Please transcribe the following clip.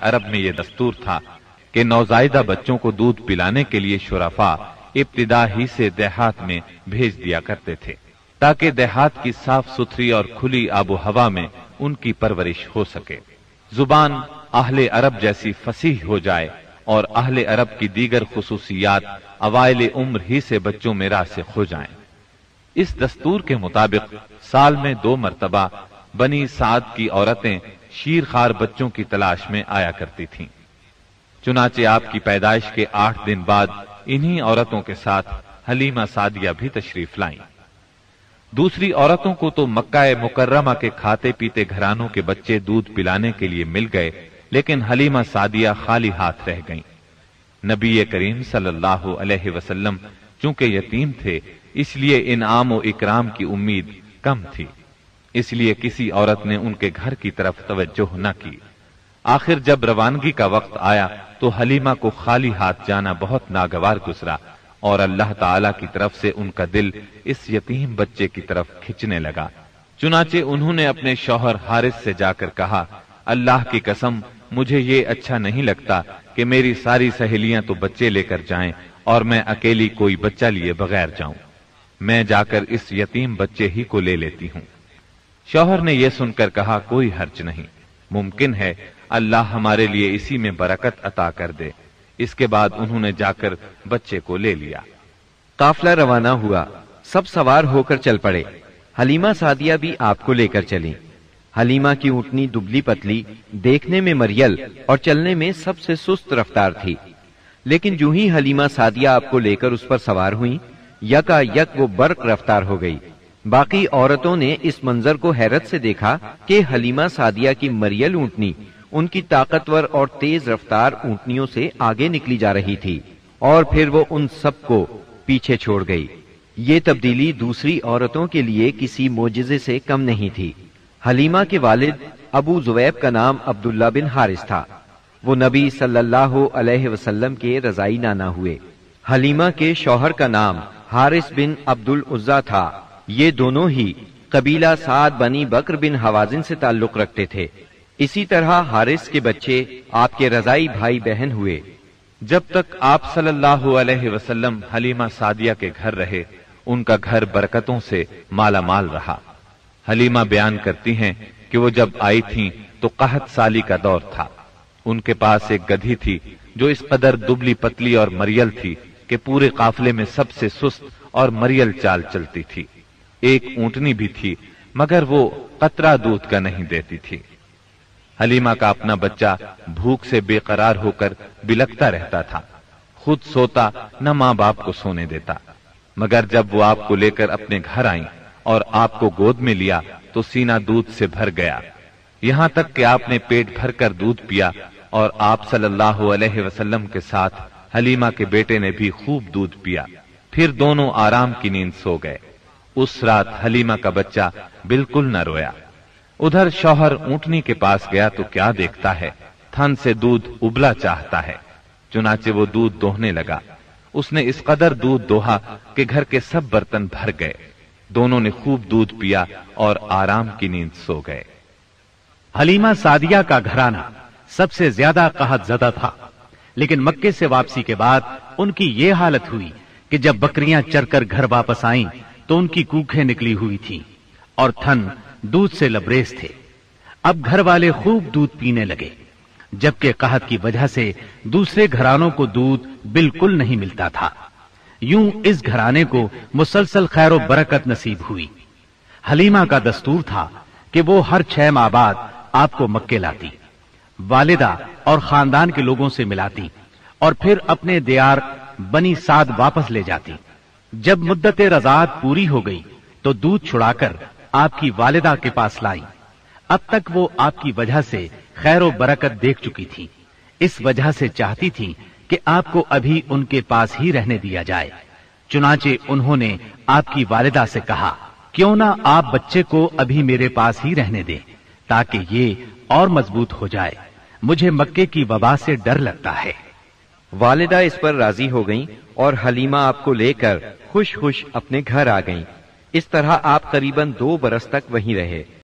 عرب میں یہ دستور تھا کہ نوزائیدہ بچوں کو دودھ پلانے کے لیے شرفا ابتدا ہی سے دیہات میں بھیج دیا کرتے تھے تاکہ دیہات کی صاف ستھری اور کھلی آب و ہوا میں ان کی پرورش ہو سکے، زبان اہل عرب جیسی فصیح ہو جائے اور اہل عرب کی دیگر خصوصیات اوائل عمر ہی سے بچوں میں راسخ ہو جائیں۔ اس دستور کے مطابق سال میں 2 مرتبہ بنی سعد کی عورتیں شیرخوار بچوں کی تلاش میں آیا کرتی تھیں۔ چنانچہ آپ کی پیدائش کے 8 دن بعد انہی عورتوں کے ساتھ حلیمہ سعدیہ بھی تشریف لائیں۔ دوسری عورتوں کو تو مکہ مکرمہ کے کھاتے پیتے گھرانوں کے بچے دودھ پلانے کے لیے مل گئے، لیکن حلیمہ سعدیہ خالی ہاتھ رہ گئیں۔ نبی کریم صلی اللہ علیہ وسلم چونکہ یتیم تھے، اس لیے انعام و اکرام کی امید کم تھی، اس لیے کسی عورت نے ان کے گھر کی طرف توجہ نہ کی۔ آخر جب روانگی کا وقت آیا تو حلیمہ کو خالی ہاتھ جانا بہت ناگوار گزرا، اور اللہ تعالی کی طرف سے ان کا دل اس یتیم بچے کی طرف کھنچنے لگا۔ چنانچہ انہوں نے اپنے شوہر حارث سے جا کر کہا، اللہ کی قسم مجھے یہ اچھا نہیں لگتا کہ میری ساری سہیلیاں تو بچے لے کر جائیں اور میں اکیلی کوئی بچہ لیے بغیر جاؤں، میں جا کر اس یتیم بچے ہی کو لے لیتی ہوں۔ شوہر نے یہ سن کر کہا، کوئی حرج نہیں، ممکن ہے اللہ ہمارے لیے اسی میں برکت عطا کر دے۔ اس کے بعد انہوں نے جا کر بچے کو لے لیا۔ قافلہ روانہ ہوا، سب سوار ہو کر چل پڑے۔ حلیمہ سعدیہ بھی آپ کو لے کر چلی۔ حلیمہ کی اونٹنی دبلی پتلی، دیکھنے میں مریل اور چلنے میں سب سے سست رفتار تھی، لیکن جو ہی حلیمہ سعدیہ آپ کو لے کر اس پر سوار ہوئیں، یکا یک وہ برق رفتار ہو گئی۔ باقی عورتوں نے اس منظر کو حیرت سے دیکھا کہ حلیمہ سعدیہ کی مریل اونٹنی ان کی طاقتور اور تیز رفتار اونٹنیوں سے آگے نکلی جا رہی تھی، اور پھر وہ ان سب کو پیچھے چھوڑ گئی۔ یہ تبدیلی دوسری عورتوں کے لیے کسی معجزے سے کم نہیں تھی۔ حلیمہ کے والد ابو زویب کا نام عبداللہ بن حارث تھا، وہ نبی صلی اللہ علیہ وسلم کے رضائی نانا ہوئے۔ حلیمہ کے شوہر کا نام حارث بن عبد العزیٰ تھا، یہ دونوں ہی قبیلہ سعد بنی بکر بن حوازن سے تعلق رکھتے تھے۔ اسی طرح حارث کے بچے آپ کے رضائی بھائی بہن ہوئے۔ جب تک آپ صلی اللہ علیہ وسلم حلیمہ سعدیہ کے گھر رہے، ان کا گھر برکتوں سے مالا مال رہا۔ حلیمہ بیان کرتی ہیں کہ وہ جب آئی تھیں تو قحط سالی کا دور تھا۔ ان کے پاس ایک گدھی تھی جو اس قدر دبلی پتلی اور مریل تھی کہ پورے قافلے میں سب سے سست اور مریل چال چلتی تھی۔ ایک اونٹنی بھی تھی مگر وہ قطرہ دودھ کا نہیں دیتی تھی۔ حلیمہ کا اپنا بچہ بھوک سے بے قرار ہو کر بلکتا رہتا تھا، خود سوتا نہ ماں باپ کو سونے دیتا، مگر جب وہ آپ کو لے کر اپنے گھر آئیں اور آپ کو گود میں لیا تو سینہ دودھ سے بھر گیا، یہاں تک کہ آپ نے پیٹ بھر کر دودھ پیا، اور آپ صلی اللہ علیہ وسلم کے ساتھ حلیمہ کے بیٹے نے بھی خوب دودھ پیا، پھر دونوں آرام کی نیند سو گئے۔ اس رات حلیمہ کا بچہ بالکل نہ رویا۔ ادھر شوہر اونٹنی کے پاس گیا تو کیا دیکھتا ہے، تھن سے دودھ ابلا چاہتا ہے، چنانچہ وہ دودھ دوہنے لگا۔ اس نے اس قدر دودھ دوہا کہ گھر کے سب برتن بھر گئے۔ دونوں نے خوب دودھ پیا اور آرام کی نیند سو گئے۔ حلیمہ سعدیہ کا گھرانہ سب سے زیادہ قحط زدہ تھا، لیکن مکے سے واپسی کے بعد ان کی یہ حالت ہوئی کہ جب بکریاں چر کر گھر واپس آئیں تو ان کی کوکھیں نکلی ہوئی تھیں اور تھن دودھ سے لبریز تھے۔ اب گھر والے خوب دودھ پینے لگے، جبکہ قحط کی وجہ سے دوسرے گھرانوں کو دودھ بالکل نہیں ملتا تھا۔ یوں اس گھرانے کو مسلسل خیر و برکت نصیب ہوئی۔ حلیمہ کا دستور تھا کہ وہ ہر 6 ماہ بعد آپ کو مکے لاتی، والدہ اور خاندان کے لوگوں سے ملاتی، اور پھر اپنے دیار بنی سعد واپس لے جاتی۔ جب مدت رضاعت پوری ہو گئی تو دودھ چھڑا کر آپ کی والدہ کے پاس لائی۔ اب تک وہ آپ کی وجہ سے خیر و برکت دیکھ چکی تھی، اس وجہ سے چاہتی تھی کہ آپ کو ابھی ان کے پاس ہی رہنے دیا جائے۔ چنانچہ انہوں نے آپ کی والدہ سے کہا، کیوں نہ آپ بچے کو ابھی میرے پاس ہی رہنے دیں تاکہ یہ اور مضبوط ہو جائے، مجھے مکے کی وبا سے ڈر لگتا ہے۔ والدہ اس پر راضی ہو گئیں اور حلیمہ آپ کو لے کر خوش خوش اپنے گھر آ گئیں۔ اس طرح آپ قریباً 2 برس تک وہیں رہے۔